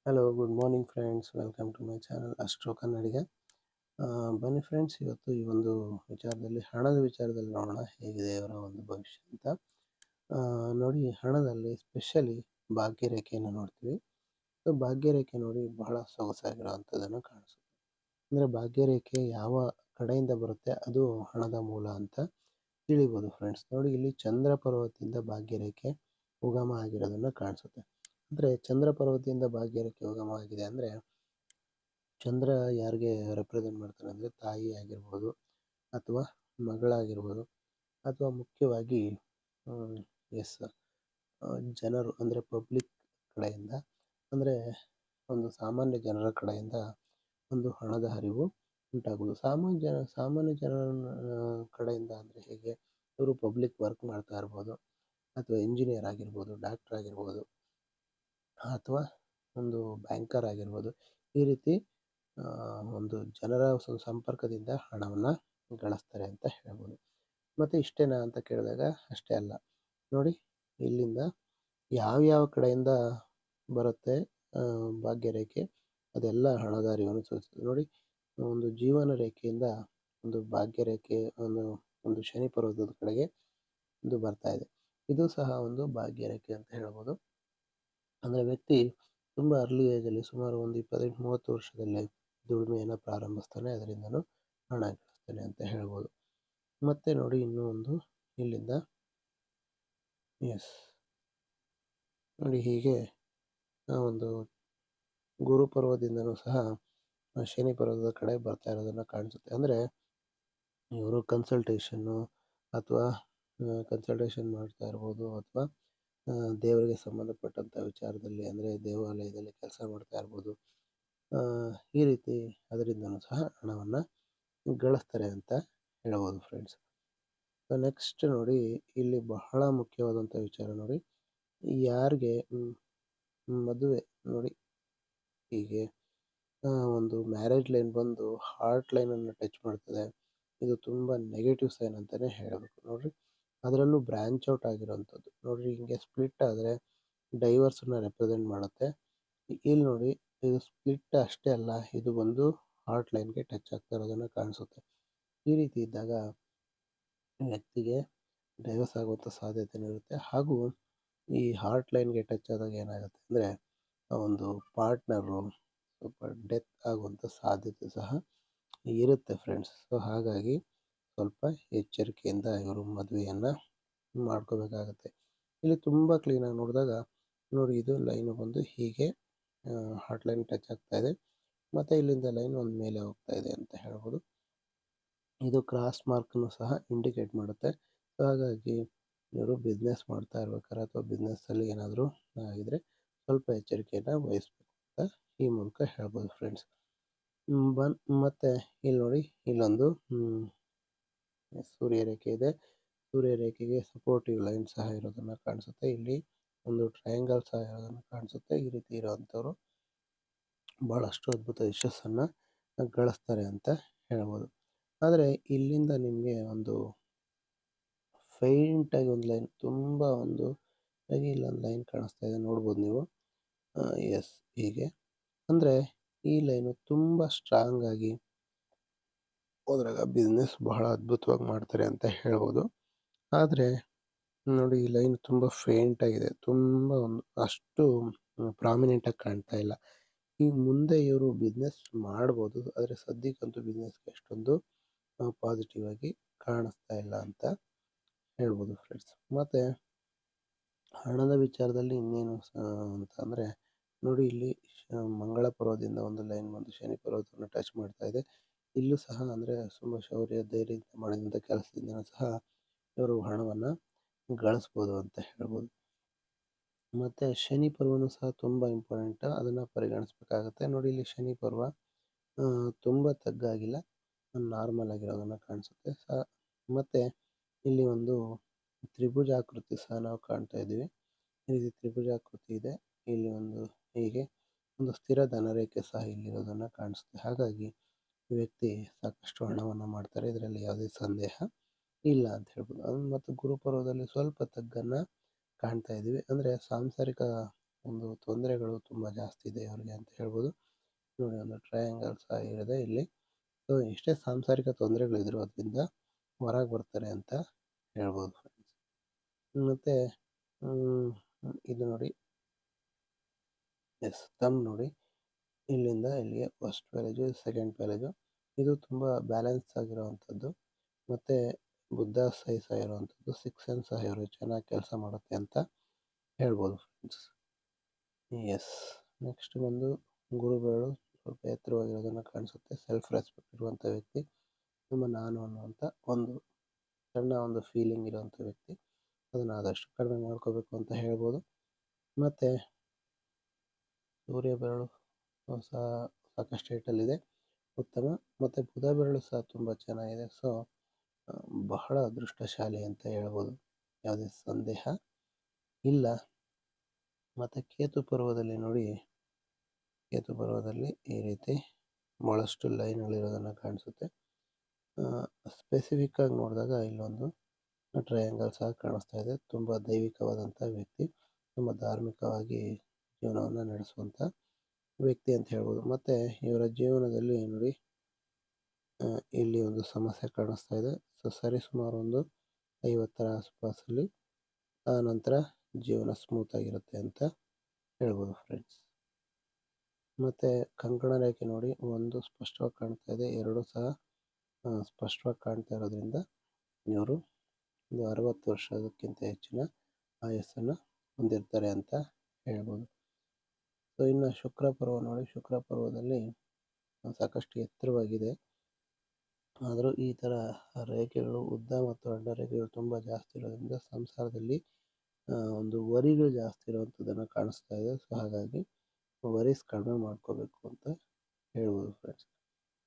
Hello, good morning friends. Welcome to my channel astro Kannadiga. ಬನ್ನಿ friends, ಇವತ್ತು ಈ ಒಂದು ವಿಚಾರದಲ್ಲಿ ಹಣದ ವಿಚಾರದಲ್ಲಿ ನೋಡೋಣ ಹೇಗಿದೆ ಅವರ ಒಂದು ಭವಿಷ್ಯ ಅಂತ. ನೋಡಿ, ಹಣದಲ್ಲಿ ಸ್ಪೆಷಲಿ ಭಾಗ್ಯರೇಖೆಯನ್ನು ನೋಡ್ತೀವಿ. ಸೊ ಭಾಗ್ಯರೇಖೆ ನೋಡಿ ಬಹಳ ಸೊಗಸಾಗಿರುವಂಥದ್ದನ್ನು ಕಾಣಿಸುತ್ತೆ. ಅಂದರೆ ಭಾಗ್ಯರೇಖೆ ಯಾವ ಕಡೆಯಿಂದ ಬರುತ್ತೆ ಅದು ಹಣದ ಮೂಲ ಅಂತ ತಿಳಿಬೋದು ಫ್ರೆಂಡ್ಸ್. ನೋಡಿ, ಇಲ್ಲಿ ಚಂದ್ರ ಪರ್ವತದಿಂದ ಭಾಗ್ಯರೇಖೆ ಉಗಮ ಆಗಿರೋದನ್ನು ಕಾಣಿಸುತ್ತೆ. ಅಂದರೆ ಚಂದ್ರ ಪರ್ವತದಿಂದ ಭಾಗ್ಯರೇಖೆ ಉಗಮ ಆಗಿದೆ ಅಂದರೆ ಚಂದ್ರ ಯಾರಿಗೆ ರೆಪ್ರೆಸೆಂಟ್ ಮಾಡ್ತಾನೆ ಅಂದರೆ ತಾಯಿ ಆಗಿರ್ಬೋದು, ಅಥವಾ ಮಗಳಾಗಿರ್ಬೋದು, ಅಥವಾ ಮುಖ್ಯವಾಗಿ ಎಸ್ ಜನರು ಅಂದರೆ ಪಬ್ಲಿಕ್ ಕಡೆಯಿಂದ, ಅಂದರೆ ಒಂದು ಸಾಮಾನ್ಯ ಜನರ ಕಡೆಯಿಂದ ಒಂದು ಹಣದ ಹರಿವು ಉಂಟಾಗುವುದು. ಸಾಮಾನ್ಯ ಜನರ ಕಡೆಯಿಂದ ಅಂದರೆ ಹೇಗೆ, ಇವರು ಪಬ್ಲಿಕ್ ವರ್ಕ್ ಮಾಡ್ತಾ ಇರ್ಬೋದು, ಅಥವಾ ಇಂಜಿನಿಯರ್ ಆಗಿರ್ಬೋದು, ಡಾಕ್ಟರ್ ಆಗಿರ್ಬೋದು, ಅಥವಾ ಒಂದು ಬ್ಯಾಂಕರ್ ಆಗಿರ್ಬೋದು. ಈ ರೀತಿ ಒಂದು ಜನರ ಸಂಪರ್ಕದಿಂದ ಹಣವನ್ನು ಗಳಿಸ್ತಾರೆ ಅಂತ ಹೇಳ್ಬೋದು. ಮತ್ತು ಇಷ್ಟೇನಾ ಅಂತ ಕೇಳಿದಾಗ ಅಷ್ಟೇ ಅಲ್ಲ. ನೋಡಿ, ಇಲ್ಲಿಂದ ಯಾವ್ಯಾವ ಕಡೆಯಿಂದ ಬರುತ್ತೆ ಭಾಗ್ಯರೇಖೆ, ಅದೆಲ್ಲ ಹಣದ ಹರಿವನ್ನು ಸೂಚಿಸ್ತದೆ. ನೋಡಿ, ಒಂದು ಜೀವನ ರೇಖೆಯಿಂದ ಒಂದು ಭಾಗ್ಯರೇಖೆ ಒಂದು ಶನಿ ಪರ್ವತದ ಕಡೆಗೆ ಇದು ಬರ್ತಾ ಇದೆ. ಇದು ಸಹ ಒಂದು ಭಾಗ್ಯರೇಖೆ ಅಂತ ಹೇಳ್ಬೋದು. ಅಂದರೆ ವ್ಯಕ್ತಿ ತುಂಬ ಅರ್ಲಿ ಏಜಲ್ಲಿ, ಸುಮಾರು ಒಂದು 28-30 ವರ್ಷದಲ್ಲಿ ದುಡಿಮೆಯನ್ನು ಪ್ರಾರಂಭಿಸ್ತಾನೆ, ಅದರಿಂದನೂ ಹಣ ಗಳಿಸ್ತಾನೆ ಅಂತ ಹೇಳ್ಬೋದು. ಮತ್ತೆ ನೋಡಿ, ಇನ್ನೂ ಒಂದು ಇಲ್ಲಿಂದ ನೋಡಿ, ಹೀಗೆ ಒಂದು ಗುರು ಪರ್ವದಿಂದನೂ ಸಹ ಶನಿ ಪರ್ವತದ ಕಡೆ ಬರ್ತಾ ಇರೋದನ್ನು ಕಾಣಿಸುತ್ತೆ. ಅಂದರೆ ಇವರು ಕನ್ಸಲ್ಟೇಷನ್ನು ಅಥವಾ ಕನ್ಸಲ್ಟೇಷನ್ ಮಾಡ್ತಾ ಇರ್ಬೋದು, ಅಥವಾ ದೇವರಿಗೆ ಸಂಬಂಧಪಟ್ಟಂಥ ವಿಚಾರದಲ್ಲಿ, ಅಂದರೆ ದೇವಾಲಯದಲ್ಲಿ ಕೆಲಸ ಮಾಡ್ತಾ ಇರ್ಬೋದು. ಈ ರೀತಿ ಅದರಿಂದನೂ ಸಹ ಹಣವನ್ನು ಗಳಿಸ್ತಾರೆ ಅಂತ ಹೇಳ್ಬೋದು ಫ್ರೆಂಡ್ಸ್. ನೆಕ್ಸ್ಟ್ ನೋಡಿ, ಇಲ್ಲಿ ಬಹಳ ಮುಖ್ಯವಾದಂಥ ವಿಚಾರ ನೋಡಿ, ಯಾರಿಗೆ ಮದುವೆ ನೋಡಿ, ಹೀಗೆ ಒಂದು ಮ್ಯಾರೇಜ್ ಲೈನ್ ಬಂದು ಹಾರ್ಟ್ ಲೈನನ್ನು ಟಚ್ ಮಾಡ್ತದೆ. ಇದು ತುಂಬ ನೆಗೆಟಿವ್ ಸೈನ್ ಅಂತಲೇ ಹೇಳಬೇಕು. ನೋಡಿರಿ, ಅದರಲ್ಲೂ ಬ್ರ್ಯಾಂಚ್ ಔಟ್ ಆಗಿರೋವಂಥದ್ದು ನೋಡಿರಿ, ಹಿಂಗೆ ಸ್ಪ್ಲಿಟ್ ಆದರೆ ಡೈವರ್ಸನ್ನು ರೆಪ್ರೆಸೆಂಟ್ ಮಾಡುತ್ತೆ. ಇಲ್ಲಿ ನೋಡಿ, ಇದು ಸ್ಪ್ಲಿಟ್ ಅಷ್ಟೇ ಅಲ್ಲ, ಇದು ಬಂದು ಹಾರ್ಟ್ ಲೈನ್ಗೆ ಟಚ್ ಆಗ್ತಾ ಇರೋದನ್ನು ಕಾಣಿಸುತ್ತೆ. ಈ ರೀತಿ ಇದ್ದಾಗ ವ್ಯಕ್ತಿಗೆ ಡೈವರ್ಸ್ ಆಗುವಂಥ ಸಾಧ್ಯತೆಯೂ ಇರುತ್ತೆ. ಹಾಗೂ ಈ ಹಾರ್ಟ್ ಲೈನ್ಗೆ ಟಚ್ ಆದಾಗ ಏನಾಗುತ್ತೆ ಅಂದರೆ ಒಂದು ಪಾರ್ಟ್ನರು ಸ್ವಲ್ಪ ಡೆತ್ ಆಗುವಂಥ ಸಾಧ್ಯತೆ ಸಹ ಇರುತ್ತೆ ಫ್ರೆಂಡ್ಸ್. ಸೊ ಹಾಗಾಗಿ ಸ್ವಲ್ಪ ಎಚ್ಚರಿಕೆಯಿಂದ ಇವರು ಮದುವೆಯನ್ನು ಮಾಡ್ಕೋಬೇಕಾಗತ್ತೆ. ಇಲ್ಲಿ ತುಂಬ ಕ್ಲೀನಾಗಿ ನೋಡಿದಾಗ ನೋಡಿ, ಇದು ಲೈನು ಬಂದು ಹೀಗೆ ಹಾರ್ಟ್ ಲೈನ್ ಟಚ್ ಆಗ್ತಾ ಇದೆ, ಮತ್ತು ಇಲ್ಲಿಂದ ಲೈನ್ ಒಂದು ಮೇಲೆ ಹೋಗ್ತಾ ಇದೆ ಅಂತ ಹೇಳ್ಬೋದು. ಇದು ಕ್ರಾಸ್ ಮಾರ್ಕ್ನು ಸಹ ಇಂಡಿಕೇಟ್ ಮಾಡುತ್ತೆ. ಸೊ ಹಾಗಾಗಿ ಇವರು ಬಿಸ್ನೆಸ್ ಮಾಡ್ತಾ ಇರ್ಬೇಕಾದ್ರೆ ಅಥವಾ ಬಿಸ್ನೆಸ್ಸಲ್ಲಿ ಏನಾದರೂ ಆಗಿದ್ರೆ ಸ್ವಲ್ಪ ಎಚ್ಚರಿಕೆಯನ್ನು ವಹಿಸ್ಬೇಕು ಅಂತ ಈ ಮೂಲಕ ಹೇಳ್ಬೋದು ಫ್ರೆಂಡ್ಸ್. ಮತ್ತು ಇಲ್ಲಿ ನೋಡಿ, ಇಲ್ಲೊಂದು ಸೂರ್ಯರೇಖೆ ಇದೆ. ಸೂರ್ಯರೇಖೆಗೆ ಸಪೋರ್ಟಿವ್ ಲೈನ್ ಸಹ ಇರೋದನ್ನು ಕಾಣಿಸುತ್ತೆ. ಇಲ್ಲಿ ಒಂದು ಟ್ರಯಾಂಗಲ್ ಸಹ ಇರೋದನ್ನು ಕಾಣಿಸುತ್ತೆ. ಈ ರೀತಿ ಇರೋವಂಥವ್ರು ಭಾಳಷ್ಟು ಅದ್ಭುತ ಯಶಸ್ಸನ್ನು ಗಳಿಸ್ತಾರೆ ಅಂತ ಹೇಳ್ಬೋದು. ಆದರೆ ಇಲ್ಲಿಂದ ನಿಮಗೆ ಒಂದು ಫೈಂಟಾಗಿ ಒಂದು ಲೈನ್, ತುಂಬ ಒಂದು ಇಲ್ಲೊಂದು ಲೈನ್ ಕಾಣಿಸ್ತಾ ಇದೆ, ನೋಡ್ಬೋದು ನೀವು. ಹೀಗೆ ಅಂದರೆ ಈ ಲೈನು ತುಂಬ ಸ್ಟ್ರಾಂಗ್ ಆಗಿ ಹೋದ್ರಾಗ ಬಿಸ್ನೆಸ್ ಬಹಳ ಅದ್ಭುತವಾಗಿ ಮಾಡ್ತಾರೆ ಅಂತ ಹೇಳ್ಬೋದು. ಆದರೆ ನೋಡಿ, ಈ ಲೈನ್ ತುಂಬ ಫೇಂಟ್ ಆಗಿದೆ, ತುಂಬ ಒಂದು ಅಷ್ಟು ಪ್ರಾಮಿನೆಂಟಾಗಿ ಕಾಣ್ತಾ ಇಲ್ಲ. ಈ ಮುಂದೆ ಇವರು ಬಿಸ್ನೆಸ್ ಮಾಡ್ಬೋದು, ಆದರೆ ಸದ್ಯಕ್ಕಂತೂ ಬಿಸ್ನೆಸ್ಗೆ ಅಷ್ಟೊಂದು ಪಾಸಿಟಿವ್ ಆಗಿ ಕಾಣಿಸ್ತಾ ಇಲ್ಲ ಅಂತ ಹೇಳ್ಬೋದು ಫ್ರೆಂಡ್ಸ್. ಮತ್ತು ಹಣದ ವಿಚಾರದಲ್ಲಿ ಇನ್ನೇನು ಅಂತ ಅಂದರೆ ನೋಡಿ, ಇಲ್ಲಿ ಮಂಗಳ ಪರ್ವದಿಂದ ಒಂದು ಲೈನ್ ಬಂದು ಶನಿ ಪರ್ವತವನ್ನು ಟಚ್ ಮಾಡ್ತಾ ಇದೆ. ಇಲ್ಲೂ ಸಹ ಅಂದರೆ ತುಂಬ ಶೌರ್ಯ, ಧೈರ್ಯದಿಂದ ಮಾಡಿದಂಥ ಕೆಲಸದಿಂದ ಸಹ ಇವರು ಹಣವನ್ನು ಗಳಿಸ್ಬೋದು ಅಂತ ಹೇಳ್ಬೋದು. ಮತ್ತು ಶನಿ ಪರ್ವನೂ ಸಹ ತುಂಬ ಇಂಪಾರ್ಟೆಂಟ್, ಅದನ್ನು ಪರಿಗಣಿಸ್ಬೇಕಾಗತ್ತೆ. ನೋಡಿ, ಇಲ್ಲಿ ಶನಿ ಪರ್ವ ತುಂಬ ತಗ್ಗಾಗಿಲ್ಲ, ನಾರ್ಮಲ್ ಆಗಿರೋದನ್ನು ಕಾಣಿಸುತ್ತೆ. ಮತ್ತು ಇಲ್ಲಿ ಒಂದು ತ್ರಿಭುಜಾಕೃತಿ ಸಹ ನಾವು ಕಾಣ್ತಾ ಇದ್ದೀವಿ. ಈ ರೀತಿ ತ್ರಿಭುಜಾಕೃತಿ ಇದೆ. ಇಲ್ಲಿ ಒಂದು ಹೀಗೆ ಒಂದು ಸ್ಥಿರ ಧನರೇಖೆ ಸಹ ಇಲ್ಲಿರೋದನ್ನು ಕಾಣಿಸುತ್ತೆ. ಹಾಗಾಗಿ ವ್ಯಕ್ತಿ ಸಾಕಷ್ಟು ಹಣವನ್ನು ಮಾಡ್ತಾರೆ, ಇದರಲ್ಲಿ ಯಾವುದೇ ಸಂದೇಹ ಇಲ್ಲ ಅಂತ ಹೇಳ್ಬೋದು. ಮತ್ತು ಗುರುಪರ್ವದಲ್ಲಿ ಸ್ವಲ್ಪ ತಗ್ಗನ್ನು ಕಾಣ್ತಾ ಇದ್ದೀವಿ. ಅಂದರೆ ಸಾಂಸಾರಿಕ ಒಂದು ತೊಂದರೆಗಳು ತುಂಬ ಜಾಸ್ತಿ ಇದೆ ಅವ್ರಿಗೆ ಅಂತ ಹೇಳ್ಬೋದು. ನೋಡಿ ಒಂದು ಟ್ರಯಾಂಗಲ್ ಸಹ ಇದೆ ಇಲ್ಲಿ. ಸೊ ಎಷ್ಟೇ ಸಾಂಸಾರಿಕ ತೊಂದರೆಗಳಿದ್ರು ಅದರಿಂದ ಹೊರಗೆ ಬರ್ತಾರೆ ಅಂತ ಹೇಳ್ಬೋದು ಫ್ರೆಂಡ್ಸ್. ಮತ್ತು ಇದು ನೋಡಿ, ಎಸ್ ತಮ್ ನೋಡಿ, ಇಲ್ಲಿಂದ ಇಲ್ಲಿಗೆ ಫಸ್ಟ್ ಪ್ಯಾಲೇಜು, ಸೆಕೆಂಡ್ ಪ್ಯಾಲೇಜು. ಇದು ತುಂಬ ಬ್ಯಾಲೆನ್ಸ್ ಆಗಿರುವಂಥದ್ದು. ಮತ್ತು ಬುದ್ಧ ಸೈ ಸಹ ಇರುವಂಥದ್ದು. 6 ಸೆನ್ಸ್ ಸಹ ಇವರು ಚೆನ್ನಾಗಿ ಕೆಲಸ ಮಾಡುತ್ತೆ ಅಂತ ಹೇಳ್ಬೋದು ಫ್ರೆಂಡ್ಸ್. ಎಸ್, ನೆಕ್ಸ್ಟ್ ಬಂದು ಗುರುಗಳು ಸ್ವಲ್ಪ ಎತ್ತರವಾಗಿರೋದನ್ನು ಕಾಣಿಸುತ್ತೆ. ಸೆಲ್ಫ್ ರೆಸ್ಪೆಕ್ಟ್ ಇರುವಂಥ ವ್ಯಕ್ತಿ, ತುಂಬ ನಾನು ಅನ್ನುವಂಥ ಒಂದು ಸಣ್ಣ ಒಂದು ಫೀಲಿಂಗ್ ಇರುವಂಥ ವ್ಯಕ್ತಿ. ಅದನ್ನು ಆದಷ್ಟು ಕಡಿಮೆ ಮಾಡ್ಕೋಬೇಕು ಅಂತ ಹೇಳ್ಬೋದು. ಮತ್ತು ಸೂರ್ಯ ಬೆರಳು ಸಹ ಸಾಕಷ್ಟು ಹೈಟಲ್ಲಿದೆ, ಉತ್ತಮ. ಮತ್ತು ಬುಧ ಬೆರಳು ಸಹ ತುಂಬ ಚೆನ್ನಾಗಿದೆ. ಸೊ ಬಹಳ ಅದೃಷ್ಟಶಾಲಿ ಅಂತ ಹೇಳ್ಬೋದು, ಯಾವುದೇ ಸಂದೇಹ ಇಲ್ಲ. ಮತ್ತು ಕೇತು ಪರ್ವದಲ್ಲಿ ನೋಡಿ, ಕೇತು ಪರ್ವದಲ್ಲಿ ಈ ರೀತಿ ಭಾಳಷ್ಟು ಲೈನ್ಗಳಿರೋದನ್ನು ಕಾಣಿಸುತ್ತೆ. ಸ್ಪೆಸಿಫಿಕ್ ಆಗಿ ನೋಡಿದಾಗ ಇಲ್ಲೊಂದು ಟ್ರಯಾಂಗಲ್ ಸಹ ಕಾಣಿಸ್ತಾ ಇದೆ. ತುಂಬ ದೈವಿಕವಾದಂಥ ವ್ಯಕ್ತಿ, ತುಂಬ ಧಾರ್ಮಿಕವಾಗಿ ಜೀವನವನ್ನು ನಡೆಸುವಂಥ ವ್ಯಕ್ತಿ ಅಂತ ಹೇಳ್ಬೋದು. ಮತ್ತು ಇವರ ಜೀವನದಲ್ಲಿ ನೋಡಿ, ಇಲ್ಲಿ ಒಂದು ಸಮಸ್ಯೆ ಕಾಣಿಸ್ತಾ ಇದೆ. ಸೊ ಸರಿಸುಮಾರು ಒಂದು 50ರ ಆಸುಪಾಸಲ್ಲಿ, ಆ ನಂತರ ಜೀವನ ಸ್ಮೂತಾಗಿರುತ್ತೆ ಅಂತ ಹೇಳ್ಬೋದು ಫ್ರೆಂಡ್ಸ್. ಮತ್ತು ಕಂಕಣ ರೇಖೆ ನೋಡಿ, ಒಂದು ಸ್ಪಷ್ಟವಾಗಿ ಕಾಣ್ತಾ ಇದೆ, ಎರಡು ಸಹ ಸ್ಪಷ್ಟವಾಗಿ ಕಾಣ್ತಾ ಇರೋದ್ರಿಂದ ಇವರು ಒಂದು 60 ವರ್ಷಕ್ಕಿಂತ ಹೆಚ್ಚಿನ ಆಯಸ್ಸನ್ನು ಹೊಂದಿರ್ತಾರೆ ಅಂತ ಹೇಳ್ಬೋದು. ಸೊ ಇನ್ನು ಶುಕ್ರ ಪರ್ವ ನೋಡಿ, ಶುಕ್ರ ಪರ್ವದಲ್ಲಿ ಸಾಕಷ್ಟು ಎತ್ತರವಾಗಿದೆ. ಆದರೂ ಈ ಥರ ರೇಖೆಗಳು, ಉದ್ದ ಮತ್ತು ಅಡ್ಡ ರೇಖೆಗಳು ತುಂಬ ಜಾಸ್ತಿ ಇರೋದ್ರಿಂದ ಸಂಸಾರದಲ್ಲಿ ಒಂದು ವರಿಗಳು ಜಾಸ್ತಿ ಇರುವಂಥದ್ದನ್ನು ಕಾಣಿಸ್ತಾ ಇದೆ. ಸೊ ಹಾಗಾಗಿ ವರೀಸ್ ಕಡಿಮೆ ಮಾಡ್ಕೋಬೇಕು ಅಂತ ಹೇಳ್ಬೋದು ಫ್ರೆಂಡ್ಸ್.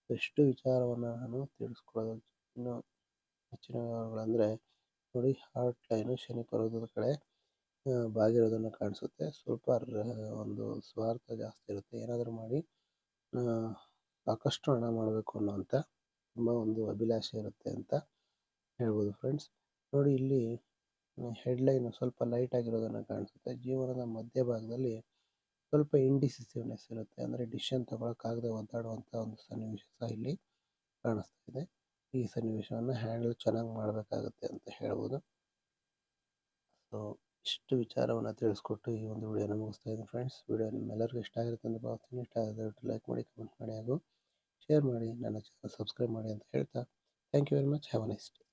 ಎಷ್ಟು ವಿಚಾರವನ್ನು ನಾನು ತಿಳಿಸ್ಕೊಡೋದು. ಇನ್ನು ಹೆಚ್ಚಿನ ವಿವರಗಳಂದರೆ ನೋಡಿ, ಹಾರ್ಟ್ ಲೈನು ಶನಿ ಪರ್ವತದ ಕಡೆ ಬಾಗಿರೋದನ್ನು ಕಾಣಿಸುತ್ತೆ. ಸ್ವಲ್ಪ ಒಂದು ಸ್ವಾರ್ಥ ಜಾಸ್ತಿ ಇರುತ್ತೆ, ಏನಾದರೂ ಮಾಡಿ ಸಾಕಷ್ಟು ಹಣ ಮಾಡಬೇಕು ಅನ್ನೋವಂಥ ತುಂಬ ಒಂದು ಅಭಿಲಾಷೆ ಇರುತ್ತೆ ಅಂತ ಹೇಳ್ಬೋದು ಫ್ರೆಂಡ್ಸ್. ನೋಡಿ, ಇಲ್ಲಿ ಹೆಡ್ಲೈನು ಸ್ವಲ್ಪ ಲೈಟ್ ಆಗಿರೋದನ್ನು ಕಾಣಿಸುತ್ತೆ. ಜೀವನದ ಮಧ್ಯಭಾಗದಲ್ಲಿ ಸ್ವಲ್ಪ ಇಂಡಿಸಿಸಿವ್ನೆಸ್ ಇರುತ್ತೆ, ಅಂದರೆ ಡಿಸಿಷನ್ ತಗೊಳಕ್ಕಾಗದೆ ಒದ್ದಾಡುವಂಥ ಒಂದು ಸನ್ನಿವೇಶ ಸಹ ಇಲ್ಲಿ ಕಾಣಿಸ್ತಾ ಇದೆ. ಈ ಸನ್ನಿವೇಶವನ್ನು ಹ್ಯಾಂಡಲ್ ಚೆನ್ನಾಗಿ ಮಾಡಬೇಕಾಗುತ್ತೆ ಅಂತ ಹೇಳ್ಬೋದು. ಸೊ ಇಷ್ಟು ವಿಚಾರವನ್ನು ತಿಳಿಸ್ಕೊಟ್ಟು ಈ ಒಂದು ವಿಡಿಯೋನ ಮುಗಿಸ್ತಾ ಇದ್ದೀನಿ ಫ್ರೆಂಡ್ಸ್. ವಿಡಿಯೋ ನಿಮ್ಮೆಲ್ಲರಿಗೂ ಇಷ್ಟ ಆಗಿರುತ್ತೆ ಅಂತ ಭಾವಿಸ್ತೀನಿ. ಇಷ್ಟ ಆದರೆ ಲೈಕ್ ಮಾಡಿ, ಕಮೆಂಟ್ ಮಾಡಿ ಹಾಗೂ ಶೇರ್ ಮಾಡಿ, ನನ್ನ ಚಾನಲ್ ಸಬ್ಸ್ಕ್ರೈಬ್ ಮಾಡಿ ಅಂತ ಹೇಳ್ತಾ, thank you very much. Have a nice day.